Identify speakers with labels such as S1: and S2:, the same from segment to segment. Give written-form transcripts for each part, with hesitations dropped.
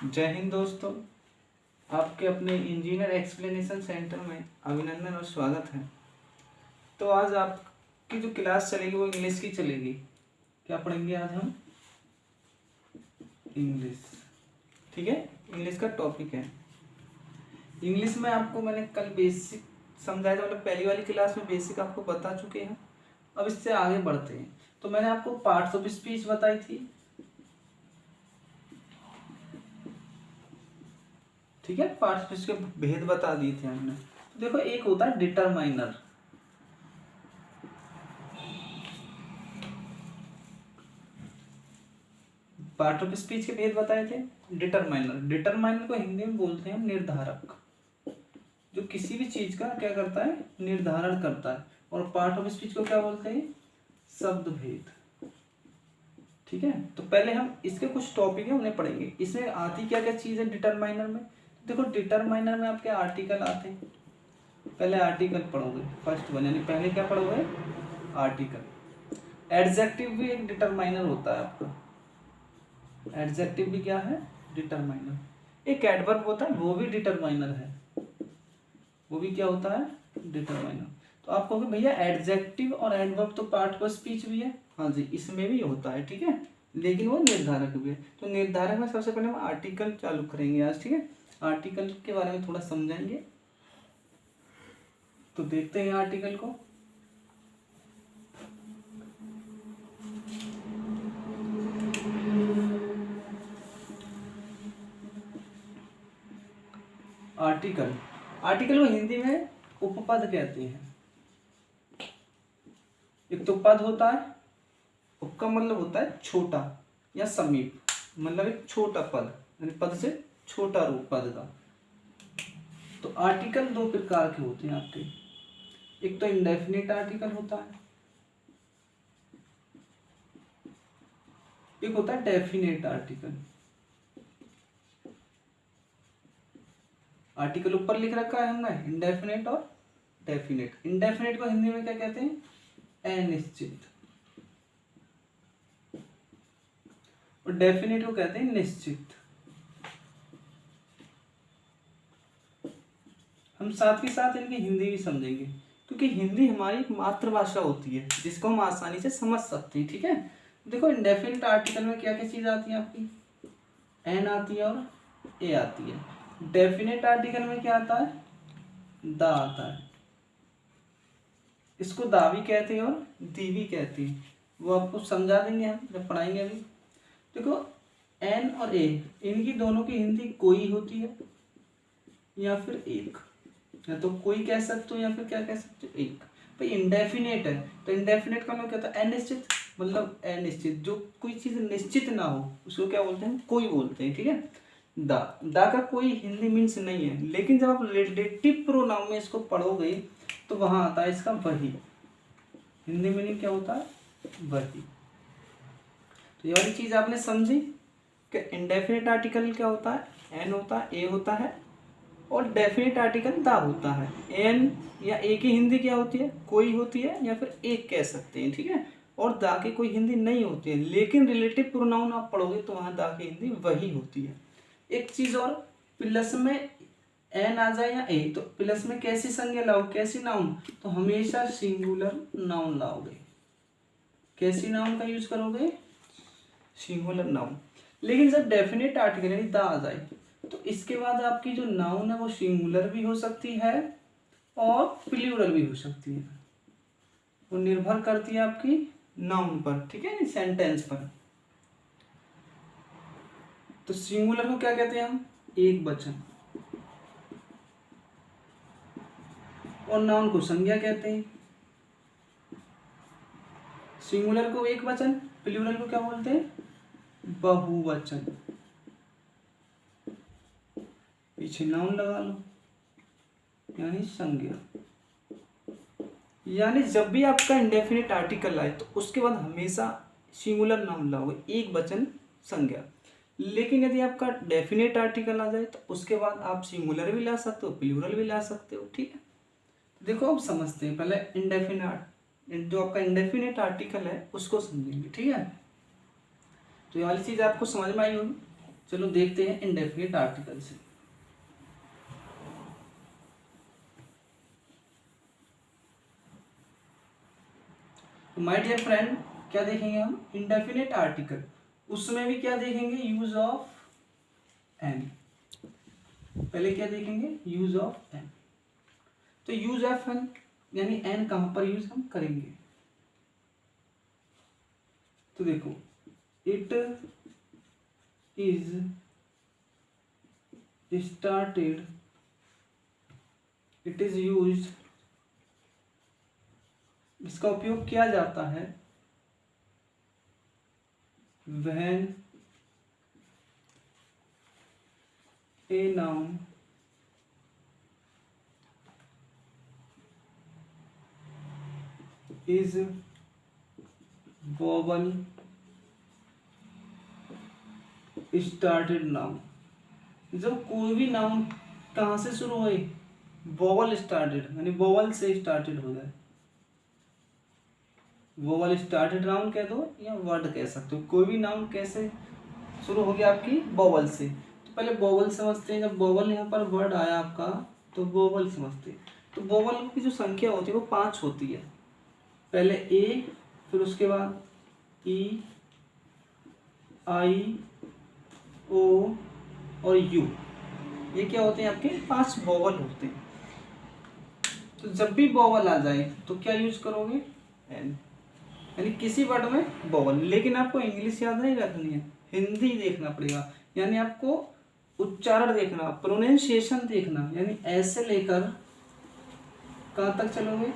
S1: जय हिंद दोस्तों। आपके अपने इंजीनियर एक्सप्लेनेशन सेंटर में अभिनंदन और स्वागत है। तो आज आपकी जो क्लास चलेगी वो इंग्लिश की चलेगी। क्या पढ़ेंगे आज हम? इंग्लिश। ठीक है, इंग्लिश का टॉपिक है। इंग्लिश में आपको मैंने कल बेसिक समझाया था, मतलब पहली वाली क्लास में बेसिक आपको बता चुके हैं। अब इससे आगे बढ़ते हैं। तो मैंने आपको पार्ट्स ऑफ स्पीच बताई थी, ठीक है। पार्ट्स ऑफ स्पीच के भेद बता दिए थे हमने। तो देखो, एक होता है डिटरमाइनर। पार्ट ऑफ स्पीच के भेद बताए थे। डिटरमाइनर को हिंदी में बोलते हैं निर्धारक, जो किसी भी चीज का क्या करता है, निर्धारण करता है। और पार्ट ऑफ स्पीच को क्या बोलते हैं? शब्द भेद। ठीक है, तो पहले हम इसके कुछ टॉपिक है उन्हें पढ़ेंगे। इसमें आती क्या क्या चीज है डिटरमाइनर में? देखो, डिटरमाइनर में आपके आर्टिकल आते हैं। पहले आर्टिकल पढ़ोगे, फर्स्ट वन, यानी पहले क्या पढ़ोगे? आर्टिकल। एडजेक्टिव भी एक डिटरमाइनर होता है आपका। एडजेक्टिव भी क्या है? डिटरमाइनर। एक एडवर्ब होता है, वो भी डिटरमाइनर है। वो भी क्या होता है? डिटरमाइनर। तो आप कहोगे भैया एडजेक्टिव और एडवर्ब तो पार्ट ऑफ स्पीच भी है। हाँ जी, इसमें भी होता है, ठीक है, लेकिन वो निर्धारक भी है। तो निर्धारक में सबसे पहले हम आर्टिकल चालू करेंगे आज, ठीक है। आर्टिकल के बारे में थोड़ा समझाएंगे। तो देखते हैं आर्टिकल को। आर्टिकल, आर्टिकल को हिंदी में उपपद कहते हैं। एक तो पद होता है, उप का मतलब होता है छोटा या समीप, मतलब एक छोटा पद, यानी पद से छोटा रूप पद का। तो आर्टिकल दो प्रकार के होते हैं आपके। एक तो इंडेफिनिट आर्टिकल होता है, एक होता है डेफिनेट आर्टिकल। आर्टिकल ऊपर लिख रखा है हमने, इंडेफिनेट और डेफिनेट। इंडेफिनेट को हिंदी में क्या कहते हैं? अनिश्चित। और डेफिनेट को कहते हैं निश्चित। हम साथ ही साथ इनकी हिंदी भी समझेंगे, क्योंकि हिंदी हमारी एक मातृभाषा होती है जिसको हम आसानी से समझ सकते हैं, ठीक है। देखो, इंडेफिनिट आर्टिकल में क्या क्या चीज आती है आपकी? एन आती है और ए आती है। डेफिनेट आर्टिकल में क्या आता है? दा आता है। इसको दा भी कहते हैं और दी भी कहते हैं। वो आपको समझा देंगे हम जब पढ़ाएंगे अभी। देखो, एन और ए, इनकी दोनों की हिंदी कोई होती है या फिर एक, या तो कोई कह सकते हो या फिर क्या कह सकते हो, एक। भाई इंडेफिनेट है, तो इंडेफिनेट का मतलब क्या होता है? अनिश्चित, मतलब अनिश्चित, जो कोई चीज निश्चित ना हो उसको क्या बोलते हैं? कोई बोलते हैं, ठीक है। दा, दा का कोई हिंदी मीन्स नहीं है, लेकिन जब आप रिलेटिव प्रोनाउन में इसको पढ़ोगे तो वहां आता है इसका वही। हिंदी मीनिंग क्या होता है? वही। तो ये वाली चीज आपने समझी कि इंडेफिनिट आर्टिकल क्या होता है? एन होता है, ए होता है, और डेफिनेट आर्टिकल दा होता है। एन या ए की हिंदी क्या होती है? कोई होती है या फिर एक कह सकते हैं, ठीक है। और दा की कोई हिंदी नहीं होती है, लेकिन रिलेटिव प्रोनाउन आप पढ़ोगे तो वहां दा की हिंदी वही होती है। एक चीज और, प्लस में एन आ जाए या ए, तो प्लस में कैसी संज्ञा लाओ, कैसी नाउन? तो हमेशा सिंगुलर नाउन लाओगे। कैसी नाउन का यूज करोगे? Singular noun. लेकिन जब डेफिनेट आर्टिकल यानी दा आ जाए तो इसके बाद आपकी जो नाउन है वो सिंगुलर भी हो सकती है और प्लूरल भी हो सकती है। वो निर्भर करती है आपकी नाउन पर, ठीक है, सेंटेंस पर। तो सिंगुलर को क्या कहते हैं हम? एक वचन। और नाउन को संज्ञा कहते हैं। सिंगुलर को एक वचन, प्लूरल को क्या बोलते हैं? बहुवचन। पीछे नाउन लगा लो, यानी संज्ञा। यानी जब भी आपका इंडेफिनिट आर्टिकल आए तो उसके बाद हमेशा सिंगुलर नाउन लाओगे, एक वचन संज्ञा। लेकिन यदि आपका डेफिनेट आर्टिकल आ जाए तो उसके बाद आप सिंगुलर भी ला सकते हो, प्लूरल भी ला सकते हो, ठीक है। देखो, अब समझते हैं पहले इंडेफिनेट, जो आपका इंडेफिनेट आर्टिकल है उसको समझेंगे, ठीक है। तो ये वाली चीज आपको समझ में आई होगी। चलो देखते हैं इंडेफिनिट आर्टिकल से। तो माय डियर फ्रेंड, क्या देखेंगे हम? Indefinite article. उसमें भी क्या देखेंगे? Use of an. पहले क्या देखेंगे? Use of an. तो यूज ऑफ एन यानी एन कहां पर यूज हम करेंगे? तो देखो, it is started, it is used, इसका उपयोग किया जाता है when a noun is vowel started noun। जब कोई भी नाउन कहाँ से शुरू हो? वोवल स्टार्टेड, यानी वोवल से स्टार्टेड हो जाए। वोवल स्टार्टेड नाउन कह दो या वर्ड कह सकते हो। कोई भी नाउन कैसे शुरू हो गया? आपकी वोवल से। तो पहले वोवल समझते हैं। जब वोवल यहाँ पर वर्ड आया आपका, तो वोवल समझते हैं। तो वोवल की जो संख्या होती है वो 5 होती है। पहले ए, फिर उसके बाद ई, आई, ओ और यू। ये क्या होते हैं? आपके 5 वोवल होते हैं। तो जब भी वोवल आ जाए तो क्या यूज करोगे? एन, यानी किसी वर्ड में वोवल। लेकिन आपको इंग्लिश याद नहीं रखनी है, हिंदी देखना पड़ेगा। यानी आपको उच्चारण देखना, प्रोनाउंसिएशन देखना। यानी ऐसे लेकर कहाँ तक चलोगे?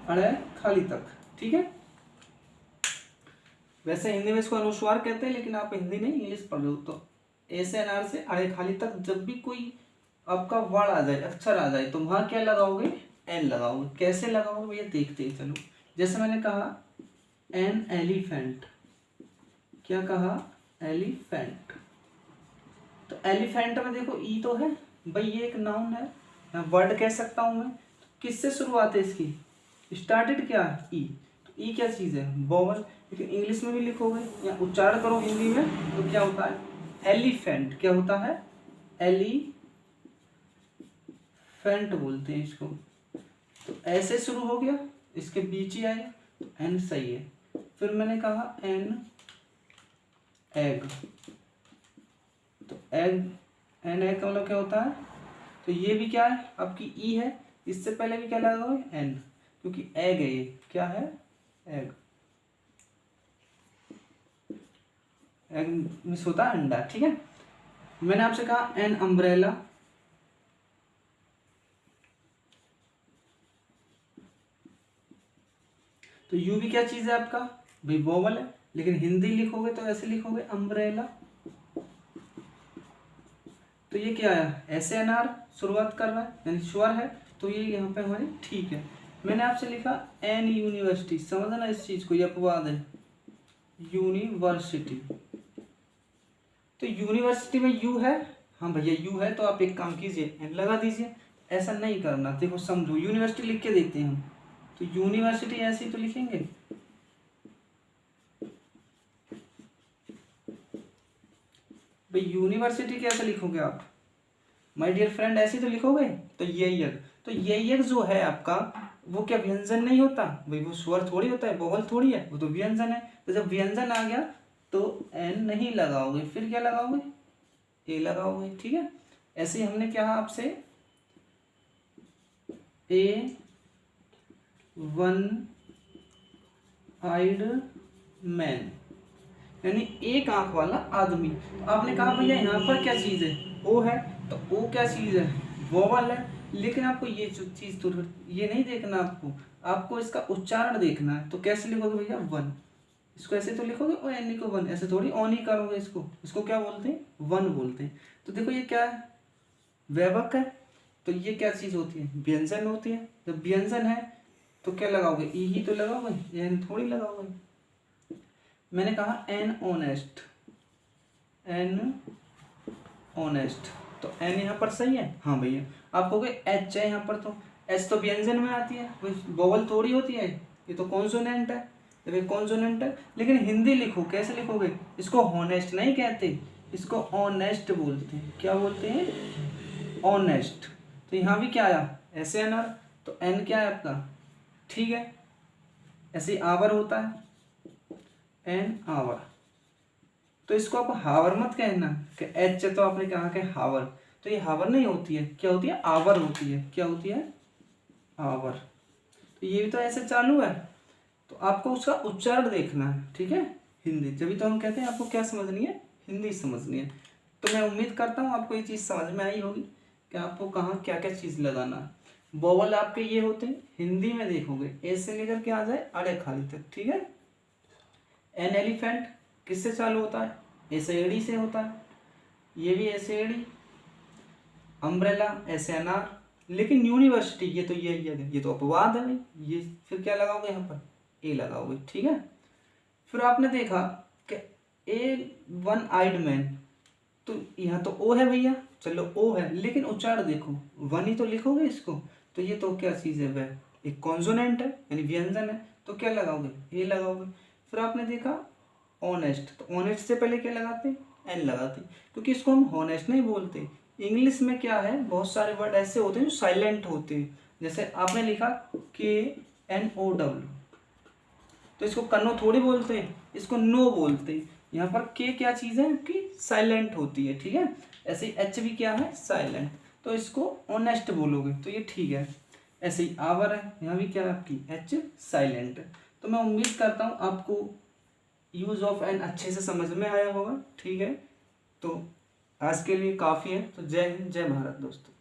S1: अड़े खाली तक। ठीक है। वैसे हिंदी में इसको अनुस्वार कहते हैं, लेकिन आप हिंदी नहीं इंग्लिश पढ़ रहे हो, तो ऐसे अनार से अड़े खाली तक जब भी कोई आपका वर्ड आ जाए, अक्षर आ जाए, तो वहां क्या लगाओगे? एन लगाओगे। कैसे लगाओगे भैया? देखते ही चलो। जैसे मैंने कहा एन एलिफेंट। क्या कहा? एलिफेंट। तो एलिफेंट में देखो ई तो है भाई, ये एक नाउन है, वर्ड कह सकता हूं मैं। तो किससे शुरुआत है इसकी? स्टार्टेड क्या है? ई। तो ई क्या चीज है? वोवल। लेकिन इंग्लिश में भी लिखोगे या उच्चारण करो हिंदी में तो क्या होता है? एलिफेंट। क्या होता है? एलिफेंट बोलते हैं इसको। तो ऐसे शुरू हो गया, इसके बीच ही आएगा, तो एन सही है। फिर मैंने कहा एन एग। तो एग, एन एग का मतलब क्या होता है? तो ये भी क्या है? आपकी ई है। इससे पहले भी क्या लगाओगे? एन, क्योंकि एग है। ये क्या है? एग। एग मिस होता है अंडा। ठीक है। मैंने आपसे कहा एन अम्ब्रेला। तो यू भी क्या चीज है आपका? भाई वोवल है। लेकिन हिंदी लिखोगे तो ऐसे लिखोगे अम्ब्रेला। तो ये क्या है? ऐसे अनार शुरुआत कर रहा है, यानी स्वर है। तो ये यहाँ पे हमारी ठीक है। मैंने आपसे लिखा एन यूनिवर्सिटी। समझना इस चीज को, ये अपवाद है। यूनिवर्सिटी। तो यूनिवर्सिटी में यू है। हाँ भैया यू है, तो आप एक काम कीजिए, एन लगा दीजिए। ऐसा नहीं करना। देखो समझो, यूनिवर्सिटी लिख के देखते हैं हम। तो यूनिवर्सिटी ऐसे ही तो लिखेंगे। भाई यूनिवर्सिटी कैसे लिखोगे आप? माय डियर फ्रेंड ऐसे ही तो लिखोगे। तो ये यज्ञ, तो ये यज्ञ जो है आपका, वो क्या व्यंजन नहीं होता? भाई वो स्वर थोड़ी होता है, वोवल थोड़ी है, वो तो व्यंजन है। तो जब व्यंजन आ गया तो एन नहीं लगाओगे, फिर क्या लगाओगे? ए लगाओगे। ठीक है। ऐसे ही हमने क्या आपसे ए वन आइड मैन, यानी एक आंख वाला आदमी। तो आपने कहा भैया यहाँ पर क्या चीज है? ओ है। तो ओ क्या चीज है? वोवल है। लेकिन आपको ये जो चीज तो ये नहीं देखना, आपको इसका उच्चारण देखना है। तो कैसे लिखोगे भैया? वन। इसको ऐसे तो लिखोगे ओ एन को वन, ऐसे थोड़ी ऑन ही करोगे इसको। इसको क्या बोलते हैं? वन बोलते हैं। तो देखो ये क्या है? वैवक है। तो ये क्या चीज होती है? व्यंजन होती है। जब व्यंजन है तो क्या लगाओगे? ई ही तो लगाओगे, एन थोड़ी लगाओगे। मैंने कहा एन ऑनेस्ट। An honest. तो एन यहाँ पर सही है। हाँ भैया। आप कहोगे एच है यहाँ पर, तो एच तो व्यंजन में आती है, वोवल थोड़ी होती है, ये तो कॉन्सोनेंट है। देखिए कॉन्सोनेंट है, लेकिन हिंदी लिखो कैसे लिखोगे, इसको हॉनेस्ट नहीं कहते, इसको ऑनेस्ट बोलते हैं। क्या बोलते हैं, ऑनेस्ट। तो यहाँ भी क्या आया SNR, तो N क्या है आपका, ठीक है। ऐसे ही आवर होता है, N आवर। तो इसको आप हावर मत कहना कि H है तो आपने कहा कि हावर, तो ये हावर नहीं होती है, क्या होती है, आवर होती है। क्या होती है, आवर। तो ये भी तो ऐसे चालू है, तो आपको उसका उच्चारण देखना है, ठीक है। हिंदी, जब भी तो हम कहते हैं आपको क्या समझनी है, हिंदी समझनी है। तो मैं उम्मीद करता हूँ आपको ये चीज़ समझ में आई होगी कि आपको कहाँ क्या क्या चीज़ लगाना है। वोवल आपके ये होते हैं, हिंदी में देखोगे ए से लेकर के आ जाए अड़े खाली तक, ठीक है। एन एलिफेंट किससे चालू होता है, एसेडी से होता है, ये भी एसेडी। अम्ब्रेला SNR, लेकिन यूनिवर्सिटी ये तो अपवाद है भाई, ये फिर क्या लगाओगे यहाँ पर, ए लगाओगे, ठीक है। फिर आपने देखा कि ए वन आइड मैन, तो यहाँ तो ओ है भैया, चलो ओ है, लेकिन उच्चारण देखो, वन ही तो लिखोगे इसको, तो ये तो क्या चीज़ है वह, एक कॉन्सोनेंट है यानी व्यंजन है, तो क्या लगाओगे, ए लगाओगे। फिर आपने देखा ऑनेस्ट, तो ऑनेस्ट से पहले क्या लगाते, एन लगाते, क्योंकि इसको हम हॉनेस्ट नहीं बोलते। इंग्लिश में क्या है, बहुत सारे वर्ड ऐसे होते हैं जो साइलेंट होते हैं, जैसे आपने लिखा KNOW, तो इसको कन्नो थोड़ी बोलते हैं, इसको नो बोलते हैं। यहाँ पर के क्या चीज़ है कि साइलेंट होती है, ठीक है। ऐसे ही एच भी क्या है, साइलेंट, तो इसको ऑनेस्ट बोलोगे तो ये ठीक है। ऐसे ही आवर है, यहाँ भी क्या है आपकी एच साइलेंट है। तो मैं उम्मीद करता हूँ आपको यूज ऑफ एन अच्छे से समझ में आया होगा, ठीक है। तो आज के लिए काफ़ी है, तो जय हिंद जय भारत दोस्तों।